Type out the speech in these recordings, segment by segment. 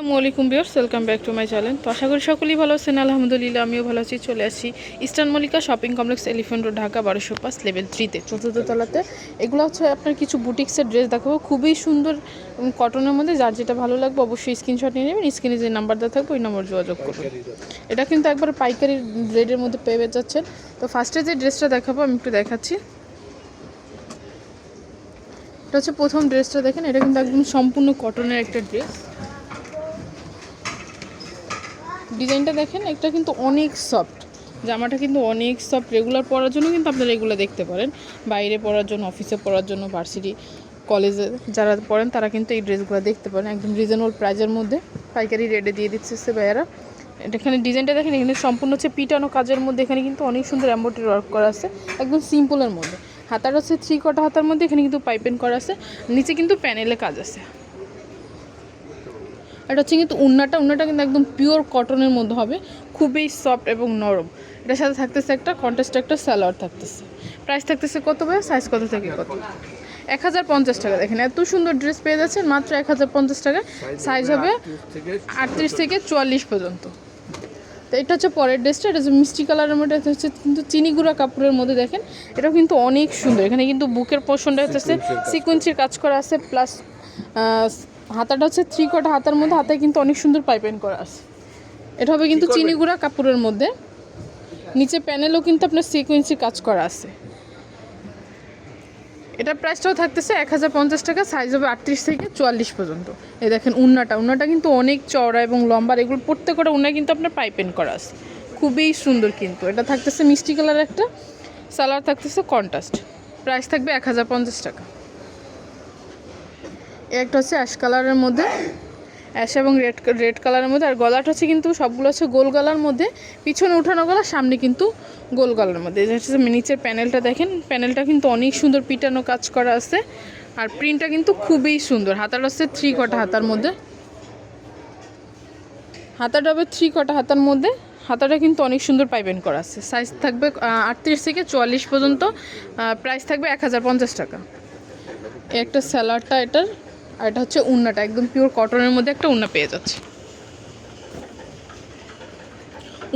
আসসালামু আলাইকুম viewers, welcome back to my channel. তো আশা করি সকলেই ভালো আছেন। আলহামদুলিল্লাহ আমিও ভালো আছি। চলে আসি eastern Mallika shopping complex, elephant road, Dhaka 1205 level 3-তে, চতুর্থ তলাতে। এগুলো হচ্ছে আপনার কিছু বুটিক্সের ড্রেস দেখাবো, খুবই সুন্দর কটনের মধ্যে। যার যেটা ভালো লাগবে অবশ্যই স্ক্রিনশট নিয়ে নেবেন। স্ক্রিনে যে নাম্বার দেওয়া থাকবে ওই নাম্বার যোগাযোগ করবেন। এটা কিন্তু একবার পাইকারি রেটের মধ্যে পেয়ে যাচ্ছেন। তো ফার্স্টে যে ড্রেসটা দেখাবো আমি একটু দেখাচ্ছি। এটা হচ্ছে প্রথম ড্রেসটা, দেখেন এটা কিন্তু একদম সম্পূর্ণ কটনের একটা ড্রেস। ডিজাইনটা দেখেন, এটা কিন্তু অনেক সফট, জামাটা কিন্তু অনেক সফট। রেগুলার পরার জন্য কিন্তু আপনারা এগুলো দেখতে পারেন, বাইরে পরার জন্য, অফিসে পরার জন্য, ভার্সিটি কলেজে যারা পড়েন তারা কিন্তু এই ড্রেসগুলো দেখতে পারেন। একদম রিজনেবল প্রাইজের মধ্যে পাইকারি রেটে দিয়ে দিচ্ছে ভাইয়ারা। এখানে ডিজাইনটা দেখেন, এখানে সম্পূর্ণ হচ্ছে পিটানো কাজের মধ্যে। এখানে কিন্তু অনেক সুন্দর এমব্রয়ডারি ওয়ার্ক করা আছে, একদম সিম্পলের মধ্যে। হাতার হচ্ছে 3/4 হাতার মধ্যে, এখানে কিন্তু পাইপিং করা আছে, নিচে কিন্তু প্যানেলে কাজ আছে। এটা হচ্ছে কিন্তু উন্নাটা কিন্তু একদম পিওর কটনের মধ্যে হবে, খুবই সফট এবং নরম। এটার সাথে থাকতেছে একটা কন্ট্রাস্ট একটা সালোয়ার থাকতেছে। প্রাইস থাকতেছে কত ভাই? সাইজ কত থেকে কত? 1050 টাকা। দেখেন এত সুন্দর ড্রেস পেয়ে যাচ্ছেন মাত্র 1050 টাকা। সাইজ হবে 38 থেকে 44 পর্যন্ত। তো এটা হচ্ছে পরের ড্রেসটা, এটা হচ্ছে মিষ্টি কালারের মধ্যে, এটা হচ্ছে কিন্তু চিনি গুঁড়া কাপড়ের মধ্যে। দেখেন এটাও কিন্তু অনেক সুন্দর। এখানে কিন্তু বুকের পোর্শনটা হচ্ছে সিকোয়েন্সির কাজ করা আছে, প্লাস হাতাটা হচ্ছে 3/4 হাতার মধ্যে। হাতায় কিন্তু অনেক সুন্দর পাইপিং করা আছে। এটা হবে কিন্তু চিনি গুঁড়া কাপড়ের মধ্যে, নিচে প্যানেলও কিন্তু আপনার সিকোয়েন্সির কাজ করা আছে। এটা প্রাইসটাও থাকতেছে 1050 টাকা। সাইজ হবে 38 থেকে 44 পর্যন্ত। এই দেখেন উন্নাটা কিন্তু অনেক চওড়া এবং লম্বা। এগুলো প্রত্যেকটা উন্না কিন্তু আপনার পাইপিং করা আছে, খুবই সুন্দর। কিন্তু এটা থাকতেছে মিষ্টি কালার একটা, সালোয়ার থাকতেছে কন্ট্রাস্ট। প্রাইস থাকবে 1050 টাকা। একটা হচ্ছে অ্যাশ কালারের মধ্যে, অ্যাশ এবং রেড কালারের মধ্যে। আর গলাটা হচ্ছে কিন্তু সবগুলো হচ্ছে গোল গলার মধ্যে, পিছনে উঠানো গলা, সামনে কিন্তু গোল গলার মধ্যে। এটা হচ্ছে নিচের প্যানেলটা দেখেন, প্যানেলটা কিন্তু অনেক সুন্দর পিটানো কাজ করা আছে, আর প্রিন্টটা কিন্তু খুবই সুন্দর। হাতাটা হচ্ছে 3/4 হাতার মধ্যে, হাতাটা হবে 3/4 হাতার মধ্যে। হাতাটা কিন্তু অনেক সুন্দর পাইপিং করা আছে। সাইজ থাকবে 38 থেকে 44 পর্যন্ত। প্রাইস থাকবে 1050 টাকা। একটা স্যালাডটা এটার, আর এটা হচ্ছে উন্নাটা, একদম পিওর কটনের মধ্যে একটা উন্না পেয়ে যাচ্ছে।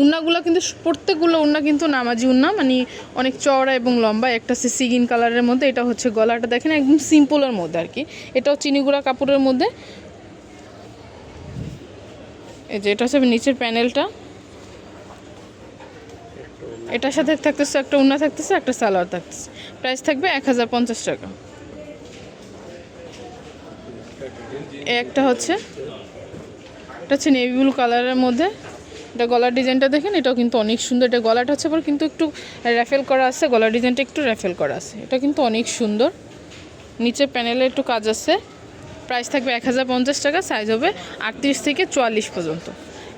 উন্নাগুলো কিন্তু প্রত্যেকগুলো উন্না কিন্তু নামাজি উন্না, মানে অনেক চওড়া এবং লম্বা। একটা হচ্ছে সিগিন কালারের মধ্যে, এটা হচ্ছে গলাটা দেখেন একদম সিম্পলের মধ্যে আর কি। এটাও চিনিগুড়া কাপড়ের মধ্যে। এই যে এটা হচ্ছে নিচের প্যানেলটা, এটার সাথে থাকতেছে একটা উন্না থাকতেছে, একটা সালোয়ার থাকতেছে। প্রাইস থাকবে 1050 টাকা। একটা হচ্ছে, এটা হচ্ছে নেভি ব্লু কালারের মধ্যে। এটা গলার ডিজাইনটা দেখেন, এটাও কিন্তু অনেক সুন্দর। এটা গলাটা হচ্ছে আবার কিন্তু একটু র্যাফেল করা আছে, গলার ডিজাইনটা একটু র্যাফেল করা আছে। এটা কিন্তু অনেক সুন্দর, নিচে প্যানেলে একটু কাজ আছে। প্রাইস থাকবে 1050 টাকা। সাইজ হবে 38 থেকে 44 পর্যন্ত।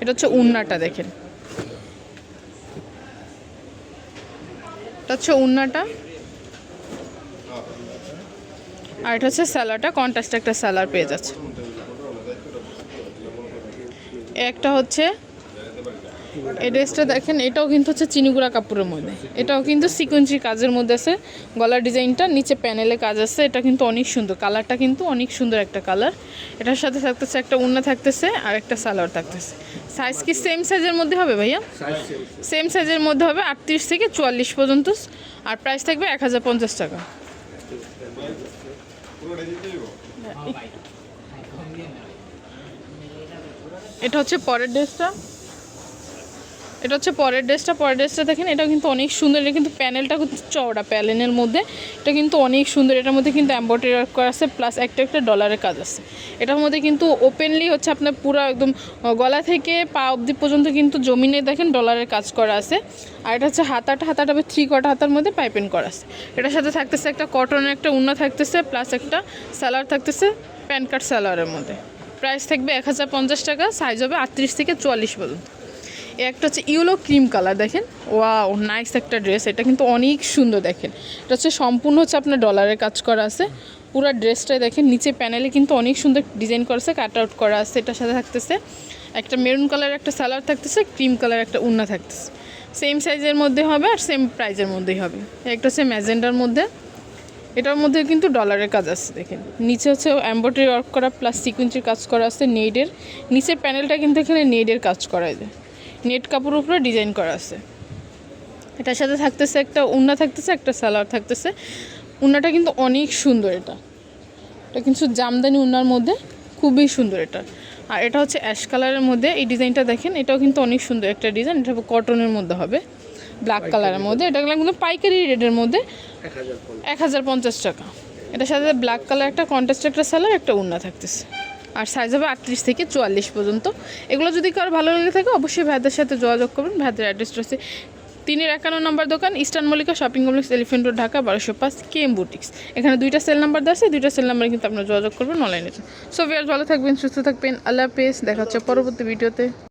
এটা হচ্ছে উন্নাটা দেখেন, এটা হচ্ছে উন্নাটা। আর এটা হচ্ছে স্যালারটা, কন্ট্রাস্ট একটা স্যালার পেয়ে যাচ্ছে। একটা হচ্ছে এই ড্রেসটা দেখেন, এটাও কিন্তু হচ্ছে চিনিগুড়া কাপড়ের মধ্যে। এটাও কিন্তু সিকোয়েন্সির কাজের মধ্যে আছে, গলার ডিজাইনটা, নিচে প্যানেলে কাজ আছে। এটা কিন্তু অনেক সুন্দর, কালারটা কিন্তু অনেক সুন্দর একটা কালার। এটার সাথে থাকতেছে একটা উন্না থাকতেছে, আর একটা সালোয়ার থাকতেছে। সাইজ কি সেম সাইজের মধ্যে হবে ভাইয়া? সেম সাইজের মধ্যে হবে, 38 থেকে 44 পর্যন্ত। আর প্রাইস থাকবে 1050 টাকা। এটা হচ্ছে পরের ড্রেসটা, পরের ড্রেসটা দেখেন, এটা কিন্তু অনেক সুন্দর। এটা কিন্তু প্যানেলটা খুব চওড়া প্যানেলের মধ্যে, এটা কিন্তু অনেক সুন্দর। এটার মধ্যে কিন্তু এমব্রয়ডারি ওয়ার্ক করা আছে, প্লাস একটা ডলারের কাজ আছে। এটার মধ্যে কিন্তু ওপেনলি হচ্ছে আপনার পুরো একদম গলা থেকে পা অবধি পর্যন্ত কিন্তু জমিনে দেখেন ডলারের কাজ করা আছে। আর এটা হচ্ছে হাতাটা হবে 3/4 হাতার মধ্যে পাইপিং করা আছে। এটার সাথে থাকতেছে একটা কটনের একটা উন্না থাকতেছে, প্লাস একটা সালোয়ার থাকতেছে প্যান্ট কাট সালোয়ারের মধ্যে। প্রাইস থাকবে 1050 টাকা। সাইজ হবে 38 থেকে 44 পর্যন্ত। একটা হচ্ছে ইয়েলো ক্রিম কালার, দেখেন ওয়াও নাইস একটা ড্রেস। এটা কিন্তু অনেক সুন্দর। দেখেন এটা হচ্ছে সম্পূর্ণ হচ্ছে আপনার ডলারের কাজ করা আছে পুরো ড্রেসটাই। দেখেন নিচে প্যানেলে কিন্তু অনেক সুন্দর ডিজাইন করা আছে, কাট আউট করা আছে। এটার সাথে থাকতেছে একটা মেরুন কালার একটা সালোয়ার থাকতেছে, ক্রিম কালার একটা উন্না থাকতেছে। সেম সাইজের মধ্যে হবে আর সেম প্রাইজের মধ্যেই হবে। একটা হচ্ছে ম্যাজেন্ডার মধ্যে, এটার মধ্যে কিন্তু ডলারের কাজ আছে দেখেন, নিচে হচ্ছে এমব্রয়ডারি ওয়ার্ক করা প্লাস সিকুয়েন্সের কাজ করা আছে নেটের। নিচের প্যানেলটা কিন্তু এখানে নেটের কাজ করা যায়, নেট কাপড়ের উপরে ডিজাইন করা আছে। এটার সাথে থাকতেছে একটা উন্না, থাকতেছে একটা সালোয়ার থাকতেছে। উন্নাটা কিন্তু অনেক সুন্দর, এটা কিন্তু জামদানি উন্নার মধ্যে খুবই সুন্দর এটা। আর এটা হচ্ছে অ্যাশ কালারের মধ্যে, এই ডিজাইনটা দেখেন, এটাও কিন্তু অনেক সুন্দর একটা ডিজাইন। এটা কটনের মধ্যে হবে, ব্ল্যাক কালারের মধ্যে। এটা কিন্তু পাইকারি রেটের মধ্যে 1050 টাকা। এটার সাথে ব্ল্যাক কালার একটা কন্ট্রাস্ট একটা সালোয়ার একটা উন্না থাকতেছে। আর সাইজ হবে 38 থেকে 44 পর্যন্ত। এগুলো যদি কারো ভালো লেগে থাকে অবশ্যই ভাইদের সাথে যোগাযোগ করবেন। ভাইদের অ্যাড্রেসটা হচ্ছে 351 নম্বর দোকান, eastern Mallika shopping complex, elephant road, Dhaka 1205, KM boutiques. এখানে 2টা সেল নাম্বার দেওয়া আছে, 2টা সেল নাম্বারে কিন্তু আপনারা যোগাযোগ করবেন অনলাইনে। সো ভিউয়ার্স, ভালো থাকবেন, সুস্থ থাকবেন, আল্লাহ হাফেজ। দেখা হচ্ছে পরবর্তী ভিডিওতে।